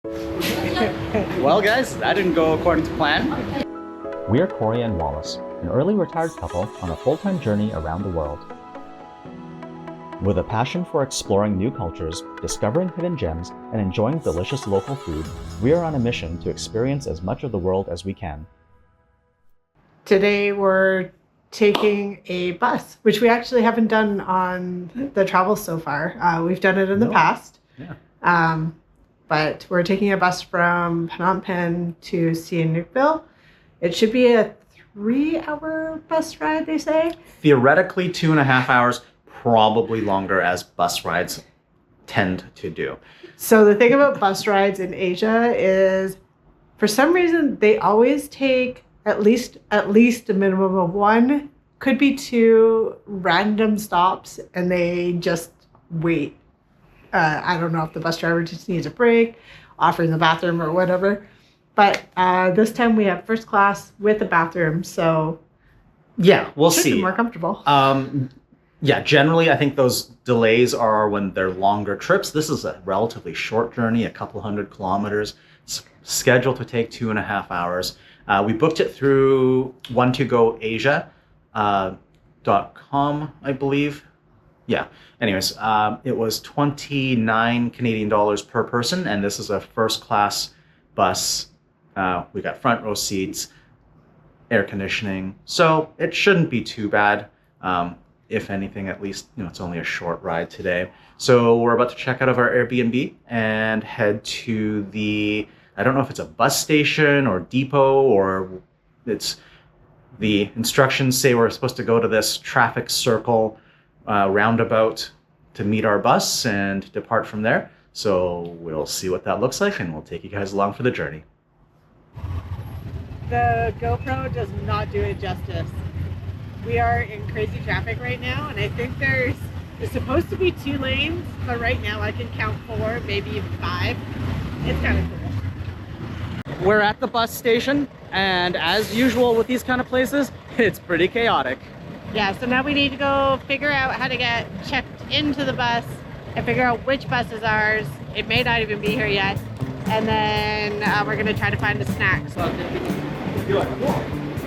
Well guys, that didn't go according to plan. We are Cory and Wallace, an early retired couple on a full-time journey around the world. With a passion for exploring new cultures, discovering hidden gems, and enjoying delicious local food, we are on a mission to experience as much of the world as we can. Today we're taking a bus, which we actually haven't done on the travel so far. We've done it in the past. Yeah. But we're taking a bus from Phnom Penh to Sihanoukville. It should be a 3-hour bus ride, they say. Theoretically 2.5 hours, probably longer as bus rides tend to do. So the thing about bus rides in Asia is, for some reason, they always take at least a minimum of 1, could be 2 random stops, and they just wait. I don't know if the bus driver just needs a break, offering the bathroom or whatever. But this time we have first class with a bathroom, so yeah, we'll should see. Be more comfortable. Yeah, generally I think those delays are when they're longer trips. This is a relatively short journey, a couple 100 kilometers. It's scheduled to take 2.5 hours. We booked it through one2goasia.com, I believe. Yeah. Anyways, it was 29 Canadian dollars per person, and this is a first class bus. We got front row seats, air conditioning, so it shouldn't be too bad. If anything, at least, it's only a short ride today. So we're about to check out of our Airbnb and head to the, I don't know if it's a bus station or depot, or it's the instructions say we're supposed to go to this traffic circle roundabout to meet our bus and depart from there. So we'll see what that looks like, and we'll take you guys along for the journey. The GoPro does not do it justice. We are in crazy traffic right now, and I think there's supposed to be 2 lanes, but right now I can count 4, maybe even 5. It's kind of cool. We're at the bus station, and as usual with these kind of places, it's pretty chaotic. Yeah, so now we need to go figure out how to get checked into the bus and figure out which bus is ours. It may not even be here yet. And then we're going to try to find a snack.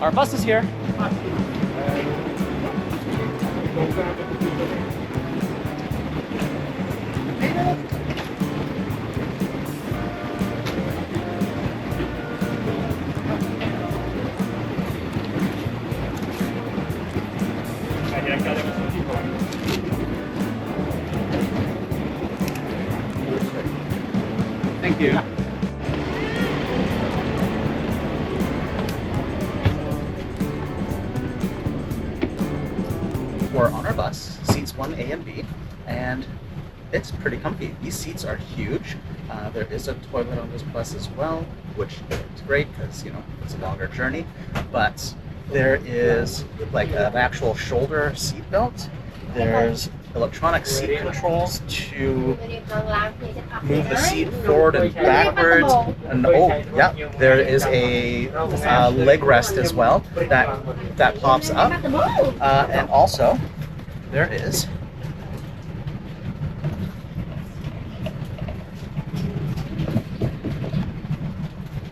Our bus is here. Thank you. We're on our bus, seats 1A and B, and it's pretty comfy. These seats are huge. There is a toilet on this bus as well, which is great because, it's a longer journey. But there is like an actual shoulder seat belt. There's electronic seat controls to move the seat forward and backwards. And there is a leg rest as well that pops up. And also there is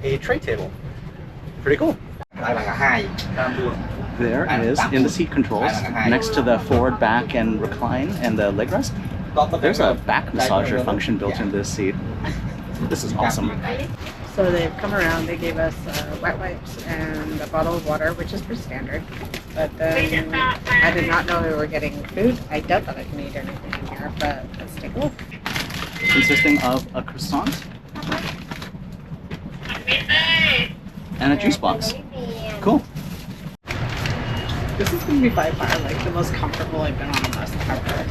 a tray table. Pretty cool. There is, in the seat controls, next to the forward, back, and recline, and the leg rest, there's a back massager function built into this seat. This is awesome. So they've come around, they gave us wet wipes and a bottle of water, which is pretty standard. But then I did not know we were getting food. I doubt that I can eat anything in here, but let's take a look. Consisting of a croissant and a juice box. Cool. This is going to be by far like the most comfortable I've been on a bus ever.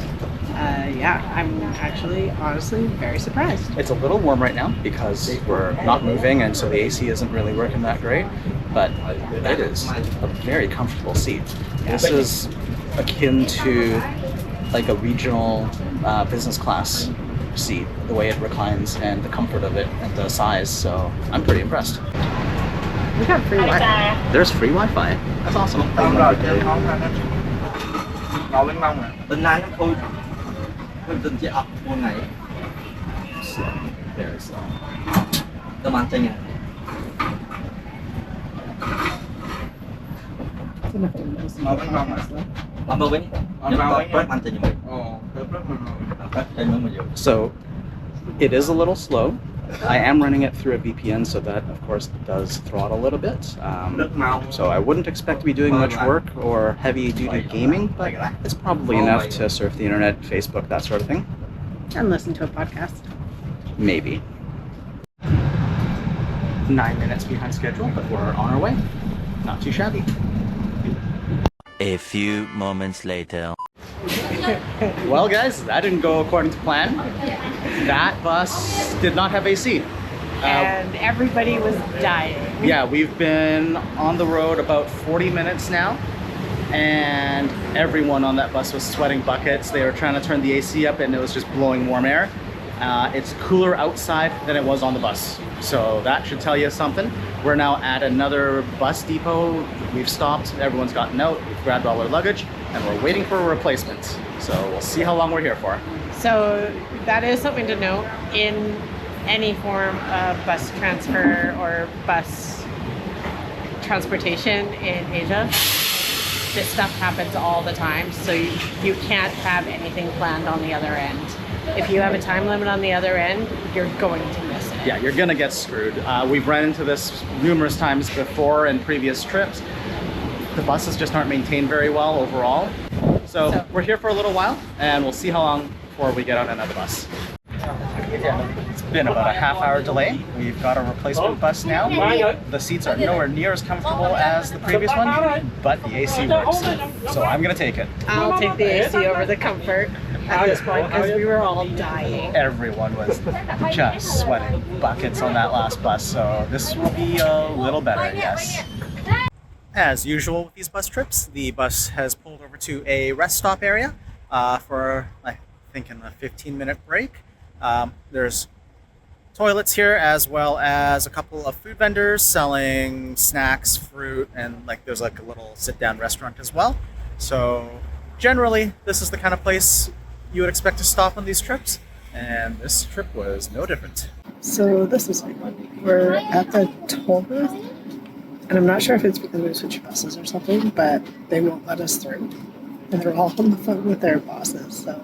Yeah, I'm actually honestly very surprised. It's a little warm right now because we're not moving, and so the AC isn't really working that great, but it is a very comfortable seat. This is akin to like a regional business class seat, the way it reclines and the comfort of it and the size, so I'm pretty impressed. We got free Wi-Fi. There's free Wi-Fi. That's awesome. Slow. Very slow. teman saya. Mama ini? So it is a little slow. I am running it through a VPN, so that of course does throttle a little bit. So I wouldn't expect to be doing much work or heavy duty gaming, but it's probably enough to surf the internet, Facebook, that sort of thing. And listen to a podcast. Maybe. 9 minutes behind schedule, but we're on our way. Not too shabby. A few moments later. Well, guys, that didn't go according to plan. That bus did not have AC. And everybody was dying. Yeah, we've been on the road about 40 minutes now, and everyone on that bus was sweating buckets. They were trying to turn the AC up and it was just blowing warm air. It's cooler outside than it was on the bus. So that should tell you something. We're now at another bus depot. We've stopped, everyone's gotten out, we've grabbed all our luggage, and we're waiting for a replacement. So we'll see how long we're here for. So that is something to note in any form of bus transfer or bus transportation in Asia. This stuff happens all the time, so you can't have anything planned on the other end. If you have a time limit on the other end, you're going to miss it. Yeah, you're gonna get screwed. We've run into this numerous times before in previous trips. The buses just aren't maintained very well overall. So we're here for a little while, and we'll see how long before we get on another bus. It's been about a half-hour delay. We've got a replacement bus now. The seats are nowhere near as comfortable as the previous one, but the AC works. So I'm gonna take it. I'll take the AC over the comfort at this point because we were all dying. Everyone was just sweating buckets on that last bus, so this will be a little better, yes. As usual with these bus trips, the bus has pulled over to a rest stop area for, I think, a 15-minute break. There's toilets here, as well as a couple of food vendors selling snacks, fruit, and there's a little sit-down restaurant as well. So generally, this is the kind of place you would expect to stop on these trips, and this trip was no different. So this is we're at the toll booth, and I'm not sure if it's because we switched buses or something, but they won't let us through, and they're all on the phone with their bosses. So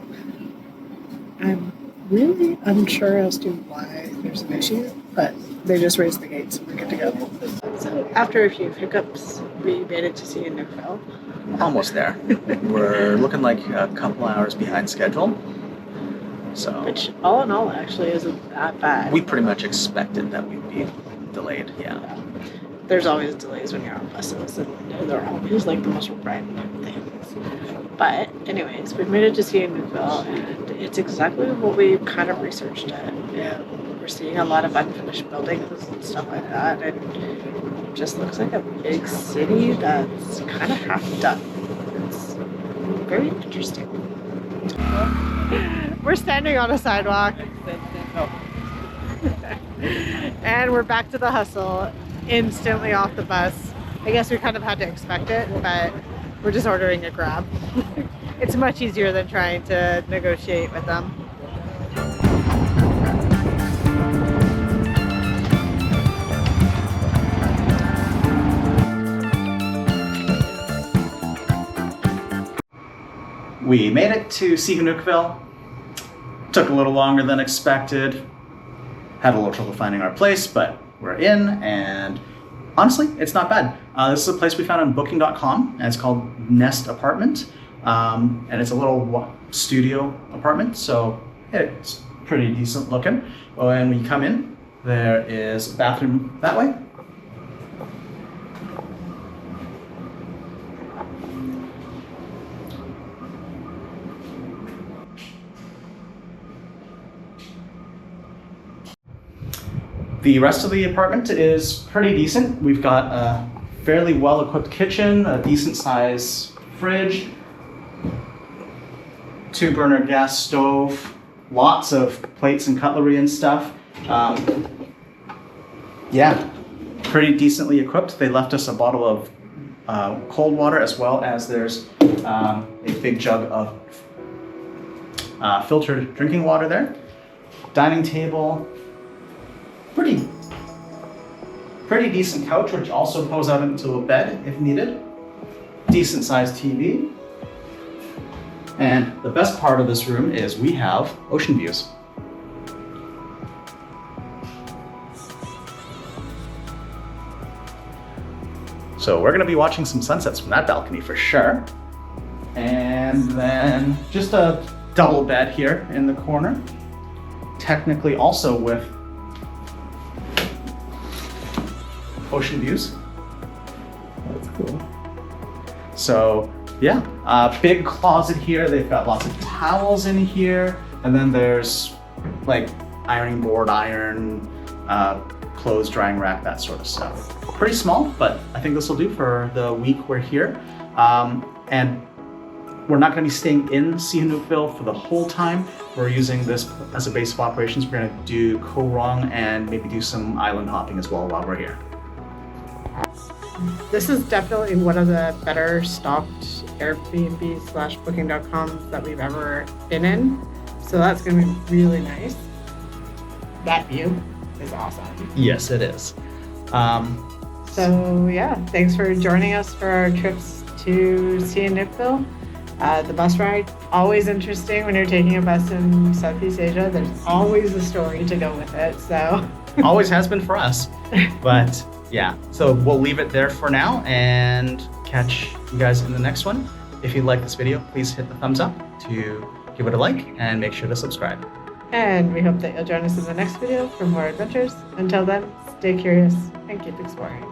I'm really unsure as to why there's an issue, but they just raised the gates and we're good to go. So after a few hiccups, we made it to Sihanoukville. Almost there. We're looking like a couple hours behind schedule. So, Which all in all actually isn't that bad. We pretty much expected that we'd be delayed, yeah. There's always delays when you're on buses, and they're always the most random things. But anyways, we've made it to Sihanoukville, and it's exactly what we kind of researched it. Yeah, we're seeing a lot of unfinished buildings and stuff like that, and it just looks like a big city that's kind of half done. It's very interesting. We're standing on a sidewalk, and we're back to the hustle, instantly off the bus. I guess we kind of had to expect it, but we're just ordering a Grab. It's much easier than trying to negotiate with them. We made it to Sihanoukville. Took a little longer than expected. Had a little trouble finding our place, but we're in, and honestly, it's not bad. This is a place we found on booking.com, and it's called Nest Apartment. And it's a little studio apartment, so it's pretty decent looking. When we come in, there is a bathroom that way. The rest of the apartment is pretty decent. We've got a fairly well-equipped kitchen, a decent-sized fridge, 2-burner gas stove, lots of plates and cutlery and stuff. Yeah, pretty decently equipped. They left us a bottle of cold water, as well as there's a big jug of filtered drinking water there. Dining table, pretty Pretty decent couch, which also goes out into a bed if needed. Decent sized TV. And the best part of this room is we have ocean views. So we're gonna be watching some sunsets from that balcony for sure. And then just a double bed here in the corner. Technically also with ocean views. That's cool. So yeah, big closet here. They've got lots of towels in here. And then there's like ironing board, clothes drying rack, that sort of stuff. Pretty small, but I think this will do for the week we're here. And we're not going to be staying in Sihanoukville for the whole time. We're using this as a base of operations. We're going to do Koh Rong and maybe do some island hopping as well while we're here. This is definitely one of the better stocked Airbnb/Booking.coms that we've ever been in. So that's going to be really nice. That view is awesome. Yes, it is. So yeah, thanks for joining us for our trips to Sihanoukville. The bus ride, always interesting when you're taking a bus in Southeast Asia. There's always a story to go with it. So Always has been for us. But yeah, so we'll leave it there for now and catch you guys in the next one. If you like this video, please hit the thumbs up to give it a like and make sure to subscribe. and we hope that you'll join us in the next video for more adventures. Until then, stay curious and keep exploring.